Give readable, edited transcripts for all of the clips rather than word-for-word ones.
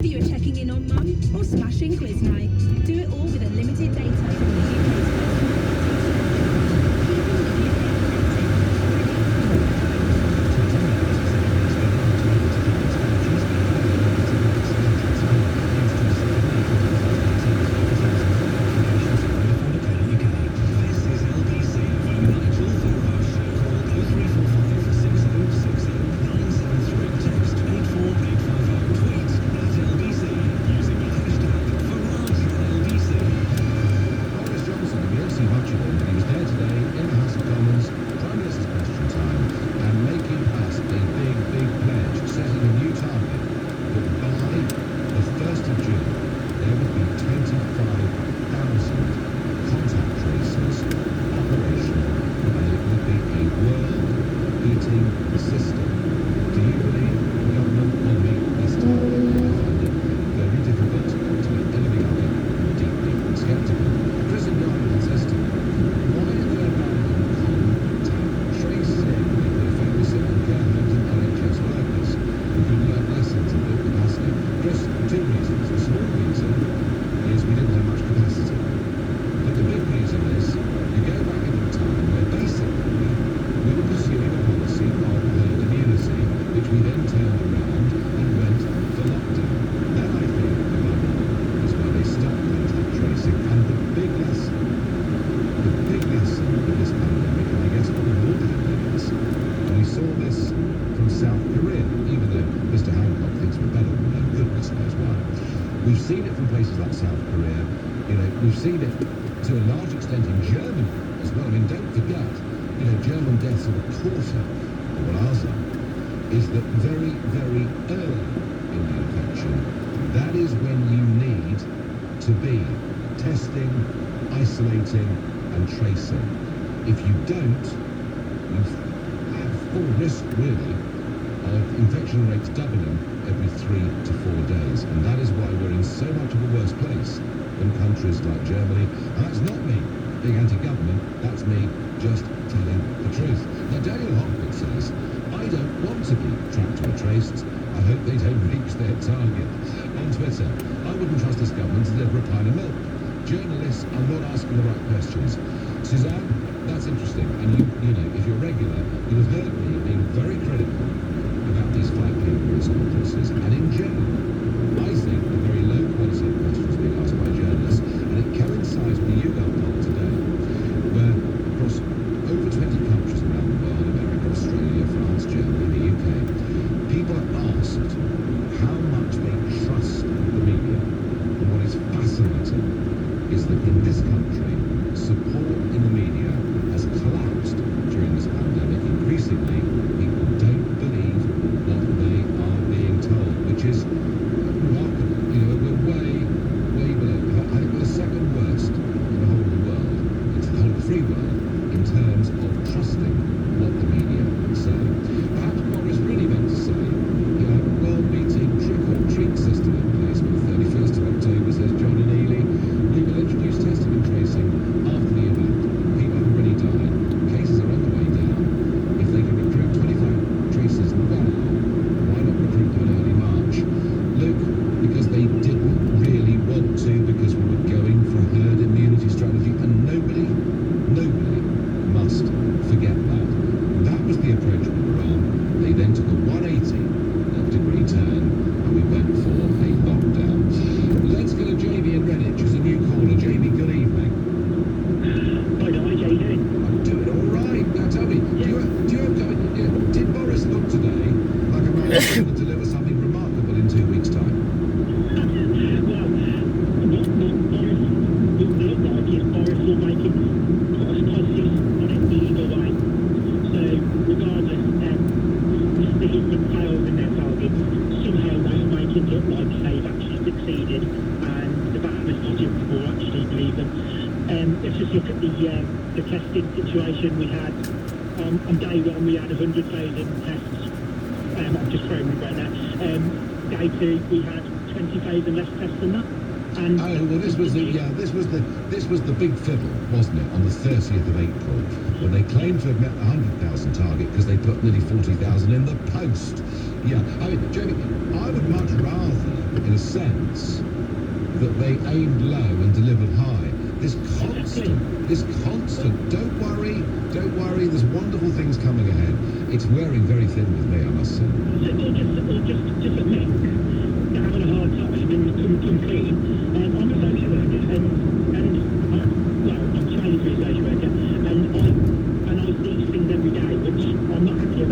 Whether you're checking in on mum or smashing quiz night, do it all with unlimited data from the UK's first We've seen it from places like South Korea, we've seen it to a large extent in Germany as well. I mean, don't forget, German deaths are a quarter of what ours are. Is that very, very early in the infection, that is when you need to be testing, isolating and tracing. If you don't, you have full risk really of infection rates doubling every 3 to 4 days, and that is why we're in so much of a worse place than countries like Germany. And that's not me being anti-government, that's me just telling the truth. Now, Daniel Hopkins says, I don't want to be tracked or traced. I hope they don't reach their target. On Twitter, I wouldn't trust this government to deliver a pint of milk. Journalists are not asking the right questions. Suzanne, that's interesting, and you know, if you're regular, you'll have heard me being very critical about these 5 p.m. press conferences, and in general, I think the very low quality of questions being asked by journalists, and it coincides with the YouGov poll today, where across over 20 countries around the world, America, Australia, France, Germany, the UK, people are asked how much they trust the media. And what is fascinating is that in this country, support in the media has collapsed during this pandemic. Increasingly, people don't believe what they are being told, which is remarkable. We're way below. I think we're the second worst in the whole of the world, into the whole of the free world, in terms of trusting what the media say. Perhaps Boris really meant to say, world-beating trick-or-treat system in place by the 31st of October, says John and Ely. We will introduce testing and tracing after the event. People have already died. Cases are on the way down. If they can recruit 25 tracers now, why not recruit them in early March? Luke, because they didn't really want to, because we were going for a herd immunity strategy, and nobody must forget that. That was the approach we were on. They then took a 180-degree turn, and we went for a lockdown. Let's go to Jamie in Greenwich as a new caller. Jamie, good evening. Hi, how are you doing? I'm doing all right. Now tell me, did Boris look today like a man who's going to deliver something remarkable in 2 weeks' time? Well, what Boris will look like is Boris will make it false positives on it either way. So, regardless, the government fails in their targets, somehow they'll make it look like they've actually succeeded and the bad positive will actually believe them. Let's just look at the testing situation we had. On day 1 we had 100,000 tests. I'm just throwing them right now. Day 2 we had 20,000 less tests than that. And this was the big fiddle, wasn't it, on the 30th of April, when they claimed to have met the 100,000 target because they put nearly 40,000 in the post. Yeah, I mean, Jamie, I would much rather in a sense, that they aimed low and delivered high. This constant, don't worry, there's wonderful things coming ahead. It's wearing very thin with me, I must say. Just a mix. They're having a hard time come clean. I'm a social worker, I'm training for a social worker, and I see things every day which I'm not happy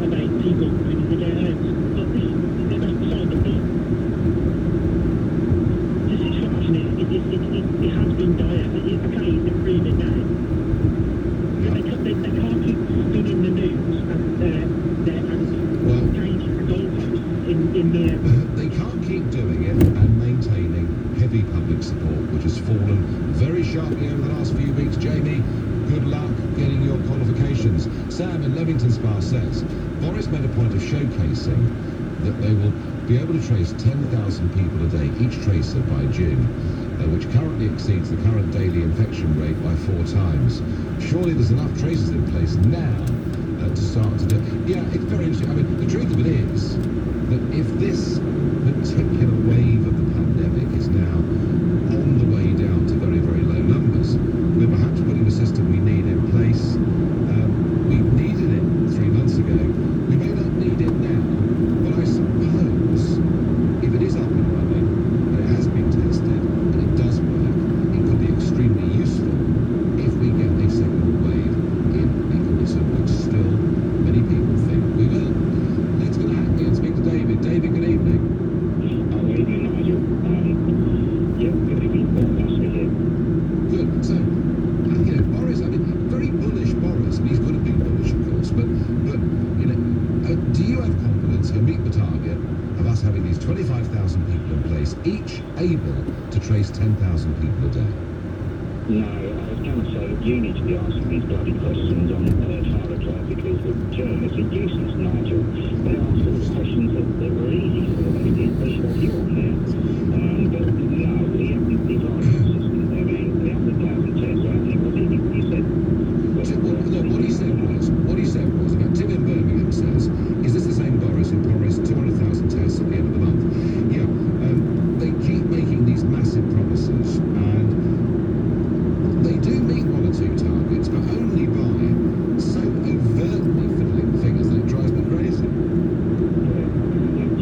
about people losing their homes. But that's beside the point. The situation it has been dire. Okay, it's improving now. Yeah. They can't keep spinning the news and changing the goalposts in their... They can't keep doing it and maintaining heavy public support, which has fallen very sharply over the last few weeks. Jamie, good luck getting your qualifications. Sam in Leamington Spa says, Boris made a point of showcasing that they will be able to trace 10,000 people a day, each tracer by June, which currently exceeds the current daily infection rate by 4 times. Surely there's enough tracers in place now to start to do... Yeah, it's very interesting. I mean, the truth of it is that if this particular wave of the pandemic is now on the way down to very, very low numbers, we're perhaps putting the system we need in place. We needed it 3 months ago. We may not need it now, but I suppose if it is up and running, and it has been tested, and it does work, it could be extremely useful if we get a second wave in autumn, which still many people think we will. Let's go to Hackney and speak to David. David, good evening. Good evening, Nigel. Good evening. Nice to meet you. Good. So, Boris, I mean, very bullish Boris, and he's going to be bullish, of course, but do you have confidence he'll meet the target of us having these 25,000 people in place, each able to trace 10,000 people a day? No, I was going to say that you need to be asking these bloody questions on 5 o'clock because the journalists are useless, Nigel. They ask all the questions that were easy for them. They should have you on there. But no, we haven't devised a system. I mean, we haven't done tests. I think what you said. What he said was, about Tim in Birmingham says, is this the same Boris who promised 200,000 tests at the end of the month? Yeah, they keep making these massive promises, and they do meet 1 or 2 targets, but only by so overtly fiddling figures that it drives me crazy.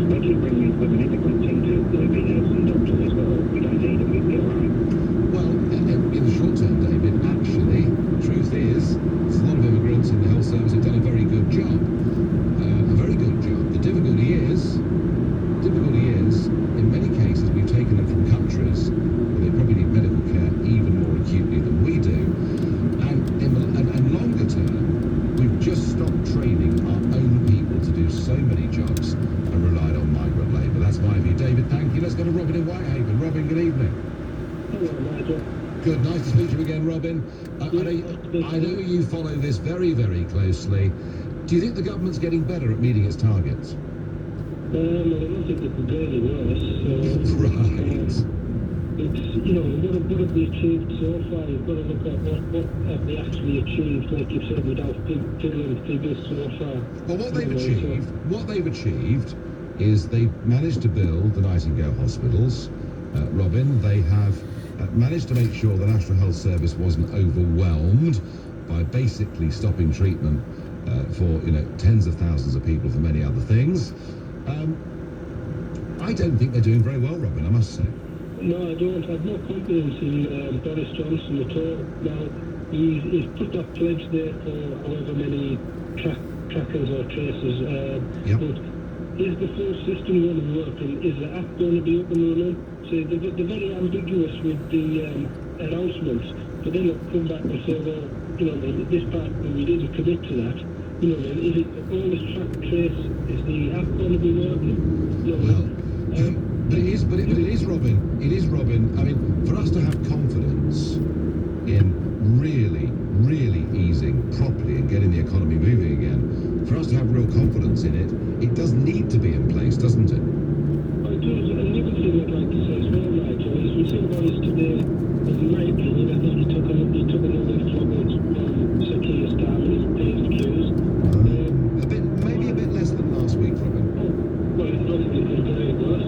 They keep bringing equipment in. They continue to be nurses and doctors as well. We don't need them. We can get around. Well, in the short term, David, actually, truth is, there's a lot of immigrants in the health service who've done a very good job. A very good job. The difficulty is, in many cases, we've taken them from countries where they probably need medical care even more acutely than we do. And longer term, we've just stopped training our own people to do so many jobs and relied on migrant labour. That's my view. David, thank you. Let's go to Robin in Whitehaven. Robin, good evening. Hello, Nigel. Good, nice to speak to you again, Robin. I know you follow this very, very closely. Do you think the government's getting better at meeting its targets? I don't think it could go any worse. Right. It's, what have we achieved so far? You've got to look at what have they actually achieved, like you said, without fiddling figures so far. Well, what they've achieved is they've managed to build the Nightingale hospitals. Robin, they have managed to make sure the National Health Service wasn't overwhelmed by basically stopping treatment for tens of thousands of people for many other things. I don't think they're doing very well, Robin, I must say. No, I don't. I've no confidence in Boris Johnson at all. Now, he's put that pledge there for however many trackers or tracers. Yep. But is the full system going to work, and is the app going to be up and running? So they're very ambiguous with the announcements, but then they'll come back and say, well, this part we didn't commit to that. Is it all this track trace? Is the app going to be working? But it is, Robin. It is, Robin. I mean, for us to have confidence in really, really easing properly and getting the economy moving again, for us to have real confidence in it, it does need to be in place, doesn't it? It does. Another thing I'd like to say as well, Nigel, is we see Boris today, in my opinion, I think he took another flog on Sir Keir's Starmer and his paying the queues. Maybe a bit less than last week, Robin. Well, I don't think it could go any worse.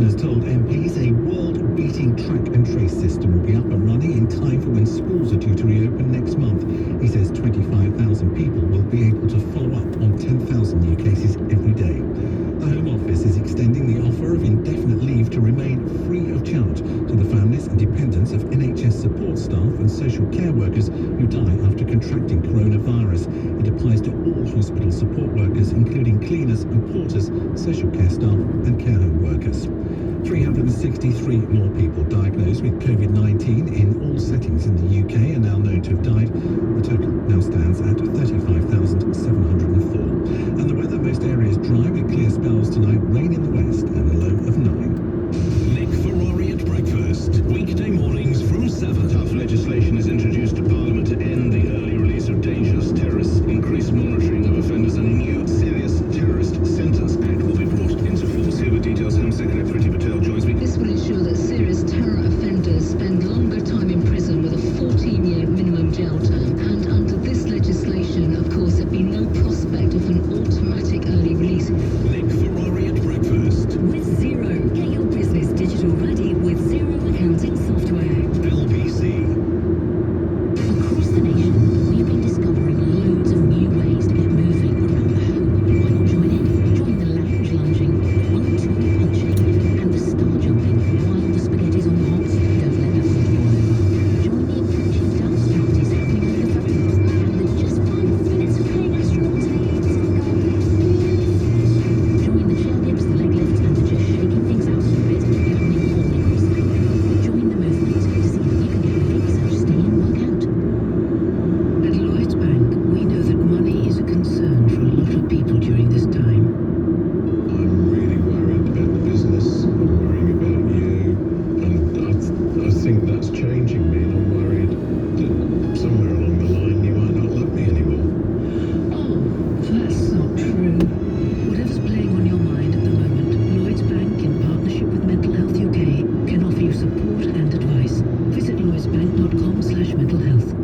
Johnson has told MPs a world-beating track and trace system will be up and running in time for when schools are due to reopen next month. He says 25,000 people will be able to follow up on 10,000 new cases every day. The Home Office is extending the offer of indefinite leave to remain free of charge to the families and dependents of NHS support staff and social care workers who die after contracting coronavirus. It applies to all hospital support workers, including cleaners and porters, social care staff and care home workers. 363 more people diagnosed with COVID-19 in all settings in the UK are now known to have died. The total now stands at 35,704. And the weather, most areas dry with clear spells tonight, rain in the west and a low of 9. Nick Ferrari at breakfast, weekday mornings from 7. Tough legislation is introduced to Parliament to end the early release of dangerous terrorists. Increased monitoring of offenders and a new Serious Terrorist Sentence Act will be brought into force. Here with details, Home Secretary Priti Patel joins me. This will ensure that serious terror offenders spend longer time in prison with a 14-year minimum jail term. And under this legislation, of course, there'd be no prospect of an automatic early release. Nick Ferrari at breakfast. With Zero, get your business digital ready with Zero accounting software. LBC. Across the nation, we've been discovering loads of new ways to get moving around the home. Why not join in? Join the lounge lunging, 1-2 punching, and the star jumping while the spaghetti's on the hot. Don't let that hold you over. Join the impromptu dance parties happening over the phone, and the just 5 minutes of playing astronaut aids. Join the chair dips, the leg lifts, and the just shaking things out a little bit happening all across the home. Join the movement to see how you can get legs and stay and work out. At Lloyds Bank, we know that money is a concern for a lot of people during this time. I'm really worried about the business. I'm worrying about you. And I think that's changing me. And I'm worried that somewhere along the line you might not love me anymore. Oh, that's not true. Whatever's playing on your mind at the moment, Lloyds Bank, in partnership with Mental Health UK, can offer you support and advice. Visit lloydsbank.com/mentalhealth.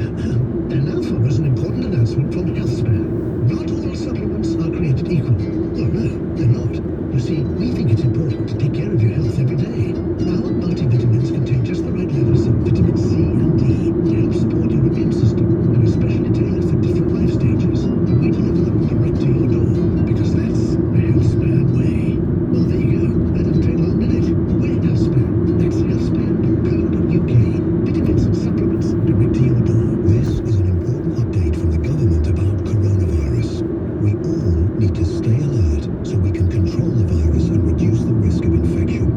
And now follows an important announcement from HealthSpan. Not all supplements are created equal. Oh no, they're not. You see, we think it's important to take care of your health every day. Our multivitamins contain just the right levels of vitamin C and D to help support your immune system and are specially tailored for different life stages. And we deliver them direct to your door because that's the HealthSpan way. Well, there you go. That doesn't take long, did it? We're HealthSpan. That's healthspan.co.uk. Vitamins and supplements direct to your door. This is an important update from the government about coronavirus. We all need to stay alert so we can control the virus and reduce the risk of infection.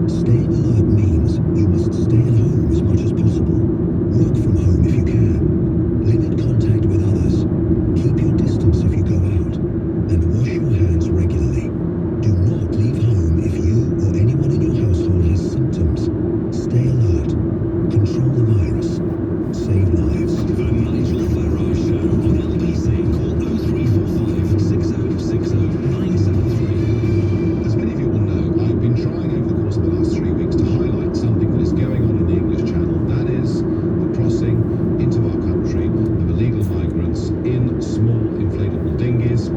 Staying alert means you must stay at home as much as possible. Work from home if you can. Limit contact with others. Keep your distance if you go out. And wash your hands regularly. Do not leave home if you or anyone in your household has symptoms. Stay alert. Control the virus. Save lives. The Nigel Farage Show on LBC. Call 0345 6060 973. As many of you will know, I've been trying over the course of the last 3 weeks to highlight something that is going on in the English Channel. That is the crossing into our country of illegal migrants in small inflatable dinghies.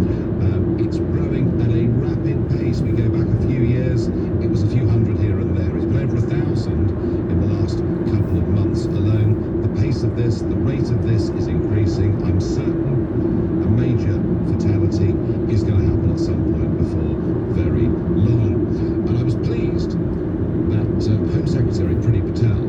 It's growing at a rapid pace. We go back a few years, it was a few hundred here and there. It's been over 1,000 in the last couple of months alone. The pace of this, the rate of this is increasing. I'm certain a major fatality is going to happen at some point before very long. And I was pleased that Home Secretary Priti Patel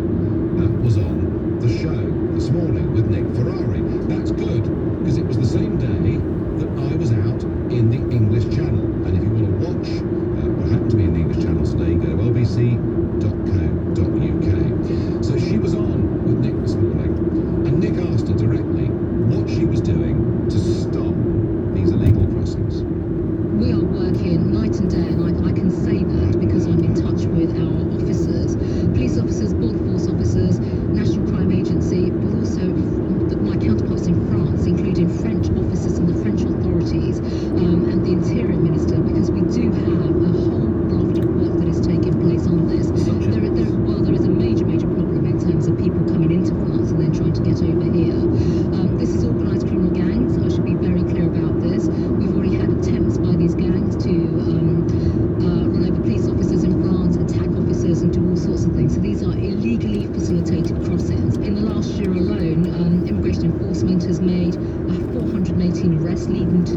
was on the show this morning with Nick Ferrari. That's good, because it was the same day that I was out in the English Channel. And if you want to watch what happened to me in the English Channel today, go to lbc.co.uk. So she was on with Nick this morning, and Nick asked her directly what she was doing to stop these illegal crossings. We are working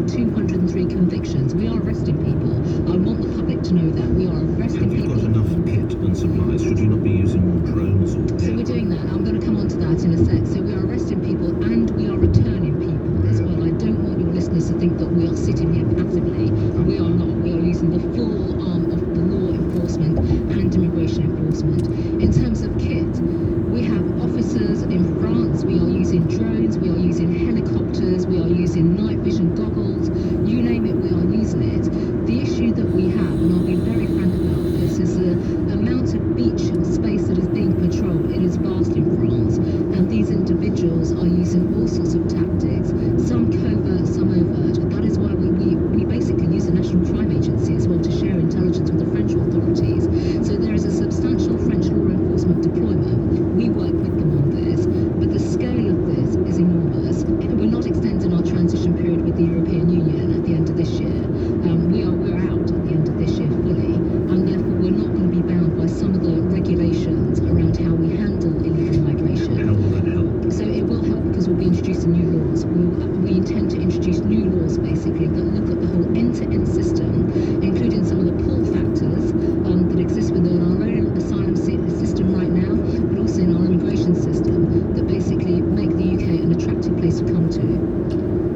to 203 convictions. We are arresting people. I want the public to know that. We are arresting Have you people. got enough kit and supplies? Should you not be using more drones or So we're doing that. I'm going to come on to that in a sec. So we are arresting people and we are returning people as well. I don't want your listeners to think that we are sitting here passively. We are not. We are using the full arm of the law enforcement and immigration enforcement. In terms of kit, we have officers in France. We are using drones. We are using helicopters. We are using night vision goggles. You name it, we are using it. The issue that we have, and I'll be very frank about this, is the amount of beach space that is being patrolled. It is vast in France, and these individuals are using all sorts of tactics, some covert, some overt. That is why we basically use the National Crime Agency as well to share intelligence with the French authorities. So there is a substantial French law enforcement deployment. We work with them on this, but the scale of this is enormous. We're not extending our transition period with the European Union at the end of this year. We're out at the end of this year fully, and therefore we're not going to be bound by some of the regulations around how we handle illegal migration. how will that help? So it will help because we'll be introducing new laws. We intend to introduce new laws basically that look at the whole end-to-end system, including some of the pull factors that exist within our own asylum system right now, but also in our immigration system that basically make the UK an attractive place to come to.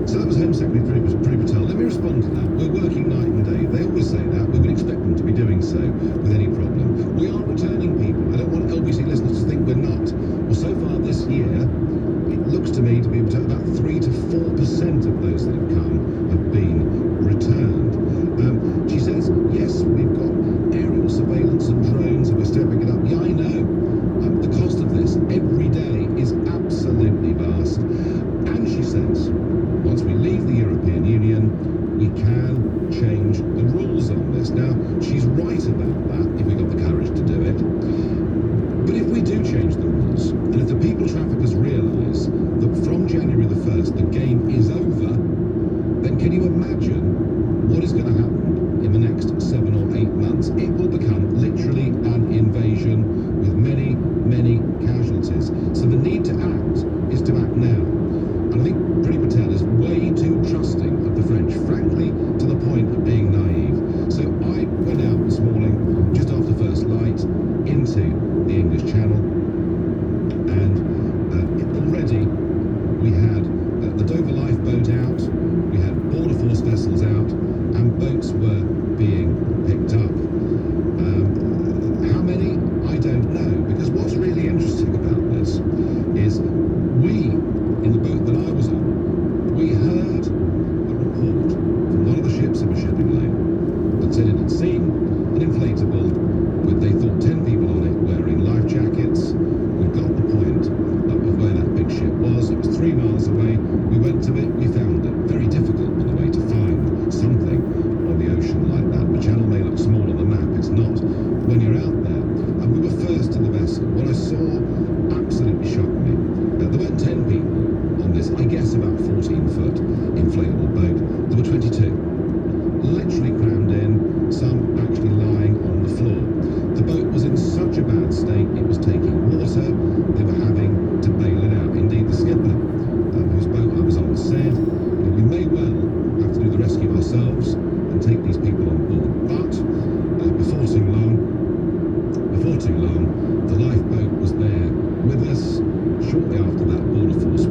So that was Home Secretary Priti Patel. Let me respond to that. We're working night and day. They always say that. We would expect them to be doing so with any problem. We are returning people. I don't want LBC listeners to think we're not. Well, so far this year, it looks to me to be about 3 to 4% of those that have come have been returned. She says, yes, we've got aerial surveillance and drones and we're stepping it up. Yeah, I know. The cost of this every day is absolutely vast. And she says, once we leave the European Union, we can change the rules on this. Now, she's right about that, if we got the courage to do it. But if we do change the rules, and if the people traffickers realise that from January the 1st, the game is over, then can you imagine what is going to happen in the next 7 or 8 months? It will become literally an invasion with many, many casualties. So the need to act is to act now. And I think Priti Patel is way too trusting of the French, frankly, to the point of being naive. So I went out this morning, just after first light, into the English Channel, and already we had the Dover lifeboat out, we had border force vessels out, and boats were being picked up. How many? I don't know, because what's really interesting about this is we, in the boat that I was on, we heard a report from one of the ships in the shipping lane that said it had seen an inflatable with, they thought, 10 people on it wearing life jackets. We got the point of where that big ship was. It was 3 miles away. We went to it, we found it. Very difficult, by the way, to find something on the ocean like that. The channel may look small on the map, it's not when you're out there. And we were first to the vessel. What I saw absolutely shocked me. There weren't 10 people on this, I guess about 14-foot inflatable boat. There were 22. Literally crammed in, some actually lying on the floor. The boat was in such a bad state, it was taking water, they were having to bail it out. Indeed, the skipper, whose boat I was on, said, we may well have to do the rescue ourselves and take these people on board. But before too long, the lifeboat was there with us. Shortly after that, border force